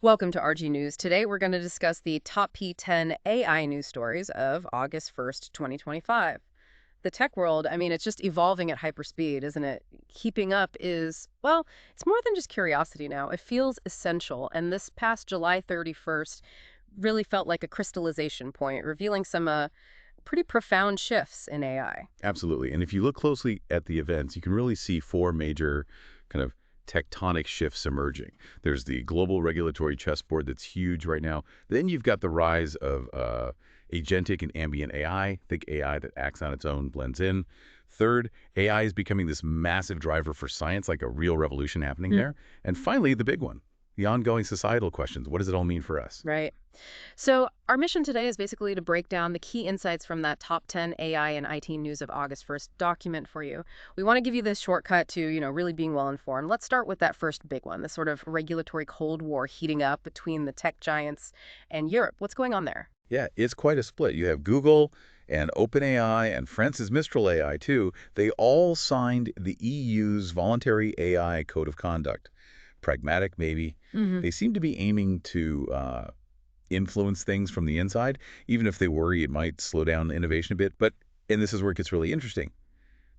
Welcome to RG News. Today we're going to discuss the top P10 AI news stories of August 1st, 2025. The tech world, I mean, it's just evolving at hyperspeed, isn't it? Keeping up is, well, it's more than just curiosity now. It feels essential. And this past July 31st really felt like a crystallization point, revealing some pretty profound shifts in AI. Absolutely. And if you look closely at the events, you can really see four major kind of tectonic shifts emerging. There's the global regulatory chessboard that's huge right now. Then you've got the rise of agentic and ambient AI, think AI that acts on its own, blends in. Third, AI is becoming this massive driver for science, like a real revolution happening there. And finally, the big one, the ongoing societal questions. What does it all mean for us? Right. So our mission today is basically to break down the key insights from that top 10 AI and IT news of August 1st document for you. We want to give you this shortcut to, really being well informed. Let's start with that first big one, the sort of regulatory Cold War heating up between the tech giants and Europe. What's going on there? Yeah, it's quite a split. You have Google and OpenAI and France's Mistral AI too. They all signed the EU's voluntary AI code of conduct. Pragmatic, maybe. Hmm. They seem to be aiming to influence things from the inside, even if they worry it might slow down innovation a bit. But, and this is where it gets really interesting,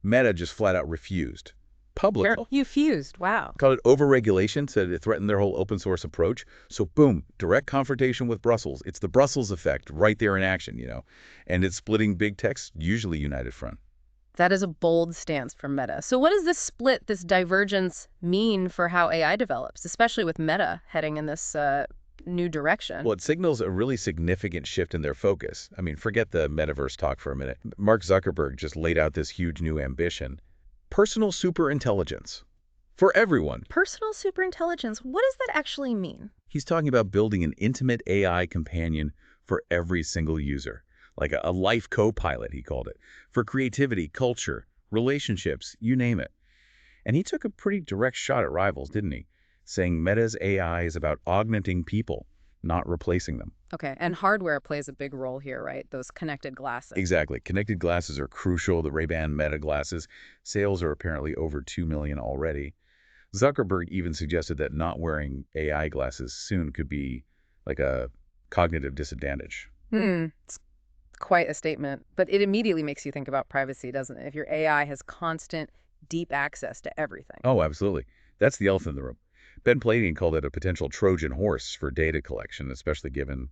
Meta just flat out refused. Publicly. You fused. Wow. Called it overregulation, said it threatened their whole open source approach. So boom, direct confrontation with Brussels. It's the Brussels effect right there in action. And it's splitting big tech's usually united front. That is a bold stance from Meta. So what does this split, this divergence mean for how AI develops, especially with Meta heading in this new direction? Well, it signals a really significant shift in their focus. I mean, forget the metaverse talk for a minute. Mark Zuckerberg just laid out this huge new ambition. Personal superintelligence. For everyone. Personal superintelligence, what does that actually mean? He's talking about building an intimate AI companion for every single user. Like a life co-pilot, he called it. For creativity, culture, relationships, you name it. And he took a pretty direct shot at rivals, didn't he? Saying Meta's AI is about augmenting people, not replacing them. Okay, and hardware plays a big role here, right? Those connected glasses. Exactly. Connected glasses are crucial. The Ray-Ban Meta glasses. Sales are apparently over 2 million already. Zuckerberg even suggested that not wearing AI glasses soon could be like a cognitive disadvantage. It's quite a statement, but it immediately makes you think about privacy, doesn't it? If your AI has constant, deep access to everything. Oh, absolutely. That's the elephant in the room. Ben Pladian called it a potential Trojan horse for data collection, especially given,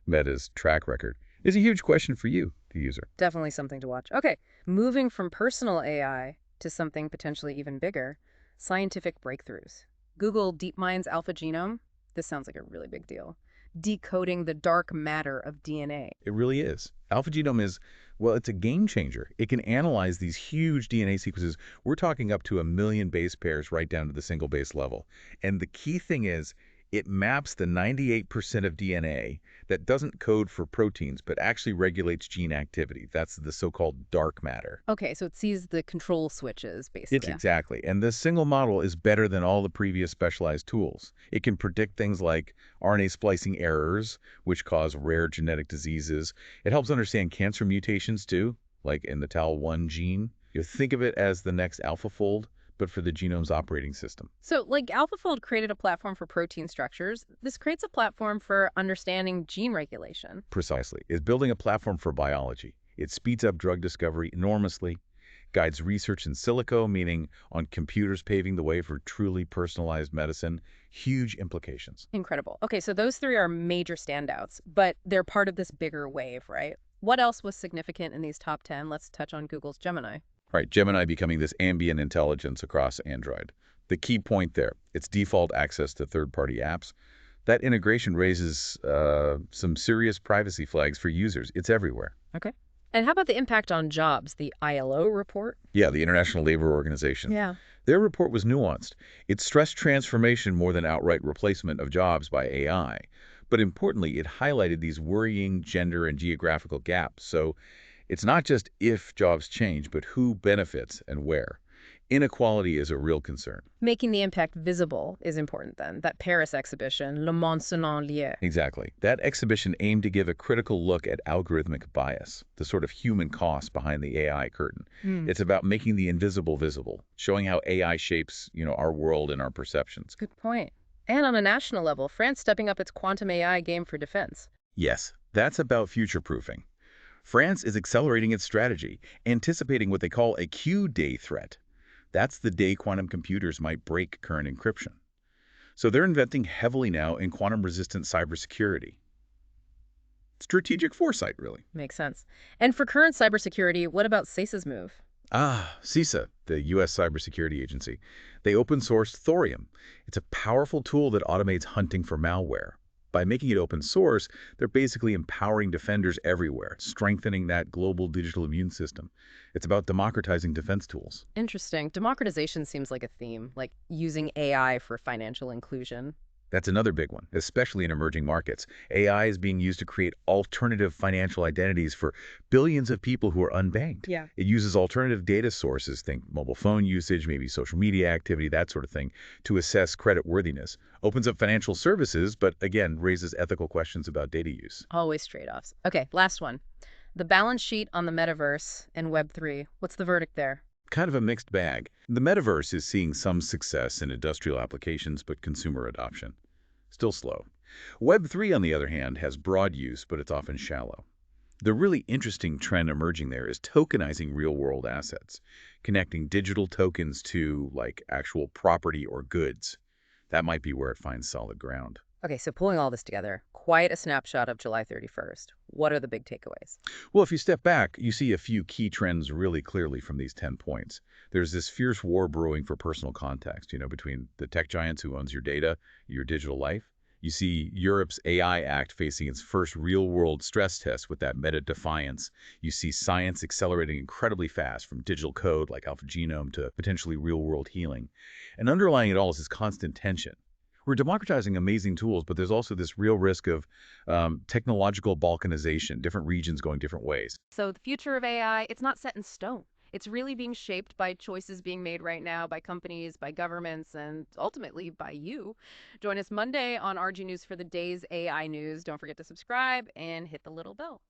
Meta's track record. It's a huge question for you, the user. Definitely something to watch. Okay, moving from personal AI to something potentially even bigger, scientific breakthroughs. Google DeepMind's alpha genome. This sounds like a really big deal. Decoding the dark matter of DNA. It really is. Alpha genome is, well, it's a game changer. It can analyze these huge DNA sequences. We're talking up to 1 million base pairs right down to the single base level. And the key thing is it maps the 98% of DNA that doesn't code for proteins, but actually regulates gene activity. That's the so-called dark matter. Okay, so it sees the control switches, It's basically. exactly. And this single model is better than all the previous specialized tools. It can predict things like RNA splicing errors, which cause rare genetic diseases. It helps understand cancer mutations too, like in the tau1 gene. You think of it as the next AlphaFold, but for the genome's operating system. So, like AlphaFold created a platform for protein structures, this creates a platform for understanding gene regulation. Precisely. It's building a platform for biology. It speeds up drug discovery enormously, guides research in silico, meaning on computers paving the way for truly personalized medicine. Huge implications. Incredible. Okay, so those three are major standouts, but they're part of this bigger wave, right? What else was significant in these top 10? Let's touch on Google's Gemini. Right, Gemini becoming this ambient intelligence across Android. The key point there, it's default access to third-party apps. That integration raises some serious privacy flags for users. It's everywhere. Okay. And how about the impact on jobs, the ILO report? Yeah, the International Labor Organization. Yeah. Their report was nuanced. It stressed transformation more than outright replacement of jobs by AI. But importantly, it highlighted these worrying gender and geographical gaps. So it's not just if jobs change, but who benefits and where. Inequality is a real concern. Making the impact visible is important then. That Paris exhibition, Le Monde Selon Lieu. Exactly. That exhibition aimed to give a critical look at algorithmic bias, the sort of human cost behind the AI curtain. It's about making the invisible visible, showing how AI shapes, our world and our perceptions. Good point. And on a national level, France stepping up its quantum AI game for defense. Yes, that's about future-proofing. France is accelerating its strategy, anticipating what they call a Q-day threat. That's the day quantum computers might break current encryption. So they're investing heavily now in quantum-resistant cybersecurity. Strategic foresight, really. Makes sense. And for current cybersecurity, what about SACE's move? CISA, the U.S. Cybersecurity Agency, they open-sourced Thorium. It's a powerful tool that automates hunting for malware. By making it open source, they're basically empowering defenders everywhere, strengthening that global digital immune system. It's about democratizing defense tools. Interesting. Democratization seems like a theme, like using AI for financial inclusion. That's another big one, especially in emerging markets. AI is being used to create alternative financial identities for billions of people who are unbanked. Yeah. It uses alternative data sources, think mobile phone usage, maybe social media activity, that sort of thing, to assess credit worthiness. Opens up financial services, but again, raises ethical questions about data use. Always trade-offs. Okay, last one. The balance sheet on the metaverse and Web3. What's the verdict there? Kind of a mixed bag. The metaverse is seeing some success in industrial applications, but consumer adoption still slow. Web3, on the other hand, has broad use, but it's often shallow. The really interesting trend emerging there is tokenizing real-world assets, connecting digital tokens to, like, actual property or goods. That might be where it finds solid ground. Okay, so pulling all this together, quite a snapshot of July 31st. What are the big takeaways? Well, if you step back, you see a few key trends really clearly from these 10 points. There's this fierce war brewing for personal context, between the tech giants who owns your data, your digital life. You see Europe's AI Act facing its first real-world stress test with that meta-defiance. You see science accelerating incredibly fast from digital code like alpha genome to potentially real-world healing. And underlying it all is this constant tension. We're democratizing amazing tools, but there's also this real risk of technological balkanization, different regions going different ways. So the future of AI, it's not set in stone. It's really being shaped by choices being made right now by companies, by governments, and ultimately by you. Join us Monday on RG News for the day's AI news. Don't forget to subscribe and hit the little bell.